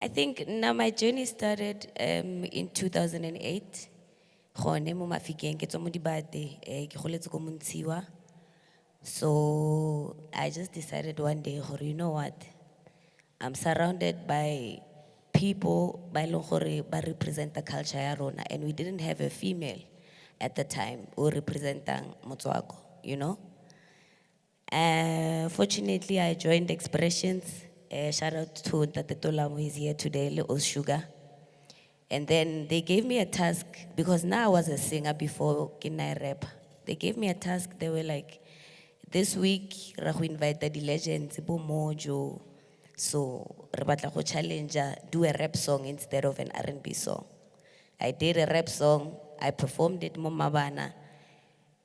I think now my journey started in 2008. Gone mo Mafikeng ke tswa mo Dibate, ke goletse ko Montshiwa. So I just decided one day, you know what? I'm surrounded by people by leng gore ba represent the culture ya rona, and we didn't have a female at the time who representing motswako, you know. Fortunately, I joined Expressions. Shout out to Tate Tolamo, he's here today, Little Sugar. And then they gave me a task, because now I was a singer before Kina rap. They gave me a task, they were like, this week, Rahu invited the legends, Bo Mojo. So, Rabatla go challenge, do a rap song instead of an R&B song. I did a rap song, I performed it mo Mabana,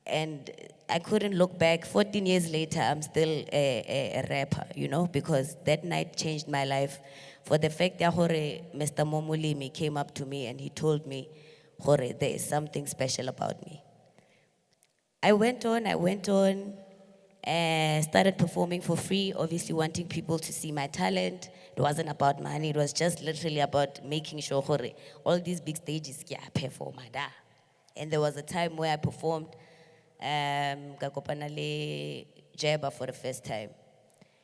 and I couldn't look back. 14 years later, I'm still a rapper, you know, because that night changed my life. For the fact that Mr. Momulimi came up to me and he told me, there is something special about me. I went on, and started performing for free, obviously wanting people to see my talent. It wasn't about money, it was just literally about making sure all these big stages, yeah, I perform. And there was a time where I performed Kakopana Jeba for the first time.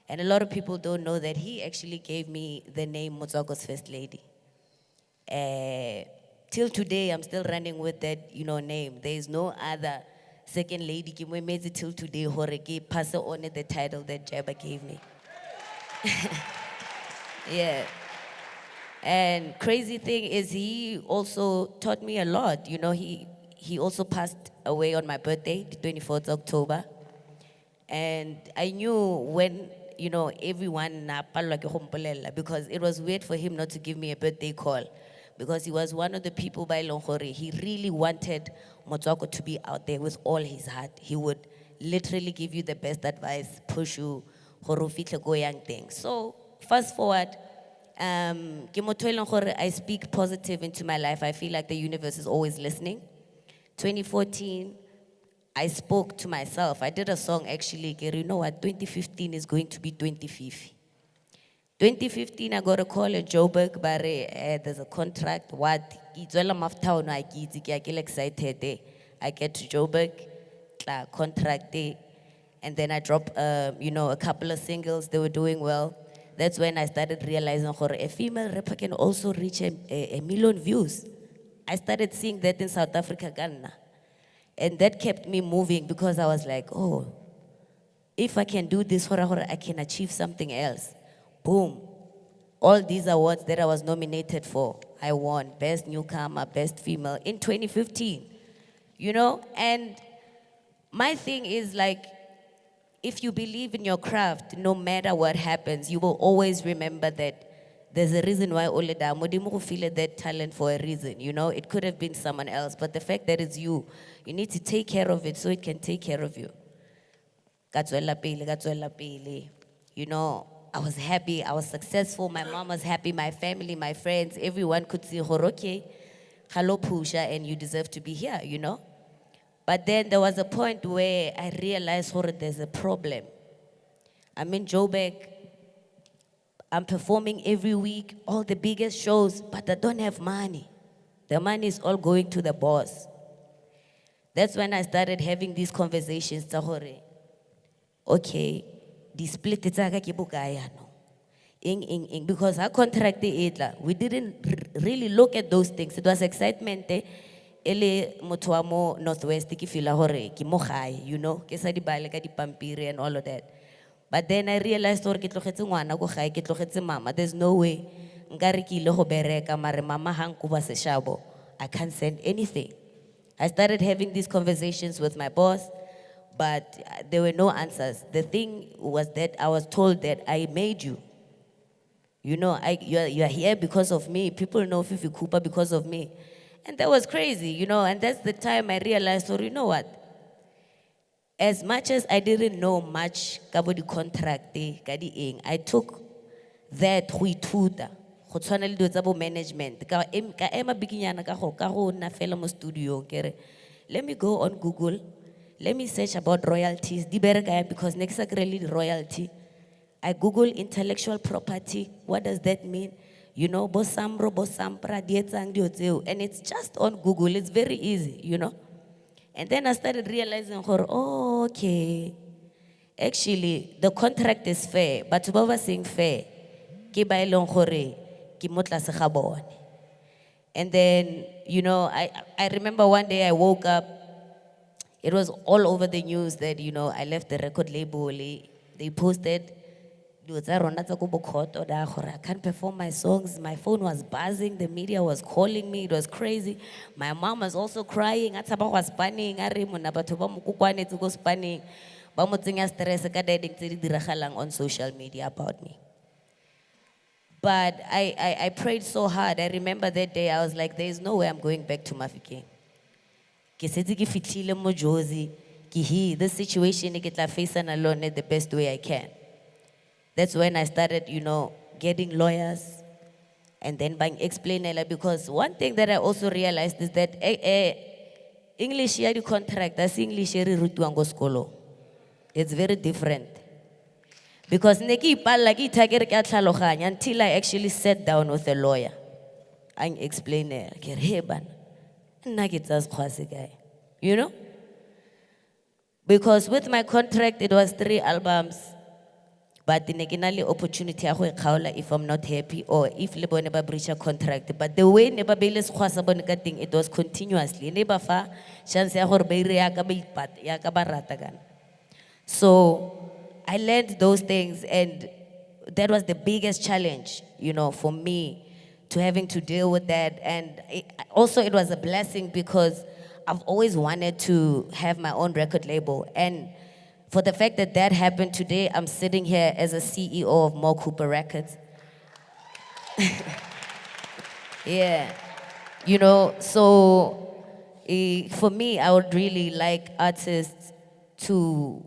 And a lot of people don't know that he actually gave me the name Motsako's First Lady. Till today, I'm still running with that, name. There is no other second lady. We made it till today. Horeke pass on the title that Jeba gave me. Yeah. And crazy thing is, he also taught me a lot. He also passed away on my birthday, the 24th October. And I knew when, everyone na palwa ke hompolela, because it was weird for him not to give me a birthday call, because he was one of the people by Longore. He really wanted Motswako to be out there with all his heart. He would literally give you the best advice, push you, gore o fitlhe ko yang teng. So fast forward, ke motho e leng gore I speak positive into my life. I feel like the universe is always listening. 2014, I spoke to myself. I did a song actually, you know what, 2015 is going to be 2050. 2015, I got a call at Joburg, but there's a contract. What? I get excited. I get to Joburg, contract, and then I drop, a couple of singles. They were doing well. That's when I started realizing a female rapper can also reach a million views. I started seeing that in South Africa, Ghana. And that kept me moving, because I was like, oh, if I can do this, I can achieve something else. Boom. All these awards that I was nominated for, I won. Best Newcomer, Best Female in 2015. And my thing is like, if you believe in your craft, no matter what happens, you will always remember that there's a reason why Oleda Modimo feel that talent for a reason. It could have been someone else, but the fact that it's you need to take care of it so it can take care of you. Katswela pele. I was happy, I was successful, my mom was happy, my family, my friends, everyone could see Horoke, hello Pusha, and you deserve to be here, But then there was a point where I realized there's a problem. I'm in Joburg, I'm performing every week, all the biggest shows, but I don't have money. The money is all going to the boss. That's when I started having these conversations. Okay, the split because I contracted it. We didn't really look at those things. It was excitement. Ele motho wa mo Northwest ke feel ke mo gae, ke sa di bale ka dipampiri and all of that. But then I realized ke tlogetse ngwana go gae, ke tlogetse mama. There's no way nkare ke ile go bereka mare mama hang kuba seshabo. I can't send anything. I started having these conversations with my boss, but there were no answers. The thing was that I was told that I made you. You are here because of me. People know Fifi Cooper because of me. And that was crazy, and that's the time I realized, you know what? As much as I didn't know much about the contract, I took that go ithuta go tshwana le dilo tsa bo management ka ema bikinyana ka go na fela mo studio kere let me go on Google, let me search about royalties di bereka because next really royalty. I Google intellectual property, what does that mean? You know, bo Samro, bo Sampra, di etsang dilo tseo. And it's just on Google, it's very easy, you know. And then I started realizing, oh, okay. Actually, the contract is fair, but to ba saying fair, ke ba e leng gore ke mo tlase ga bone. And then, you know, I remember one day I woke up, it was all over the news that, you know, I left the record label. They posted, I can't perform my songs. My phone was buzzing. The media was calling me. It was crazy. My mom was also crying. I was spanning. Spanning. Stress on social media about me. But I prayed so hard. I remember that day, I was like, there's no way I'm going back to Mafike. This situation, I get facing alone the best way I can. That's when I started, you know, getting lawyers and then buying explainer. Because one thing that I also realized is that English ya di contract, that's English ya rutuango skolo. It's very different. Because until I actually sat down with a lawyer and explained it. You know? Because with my contract, it was 3 albums. But the neginali opportunity if I'm not happy or if lebo never breach a contract. But the way never bailess thing, it was continuously. Never fa chance So I learned those things, and that was the biggest challenge, you know, for me, to having to deal with that. And also it was a blessing because I've always wanted to have my own record label. And for the fact that that happened today, I'm sitting here as a CEO of Mo Cooper Records. Yeah, you know, so for me, I would really like artists to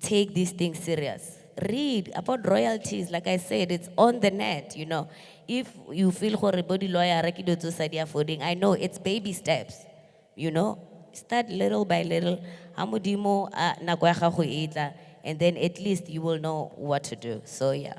take these things serious. Read about royalties, like I said, it's on the net, you know. If you feel body lawyer, I know it's baby steps, you know. Start little by little, and then at least you will know what to do. So yeah.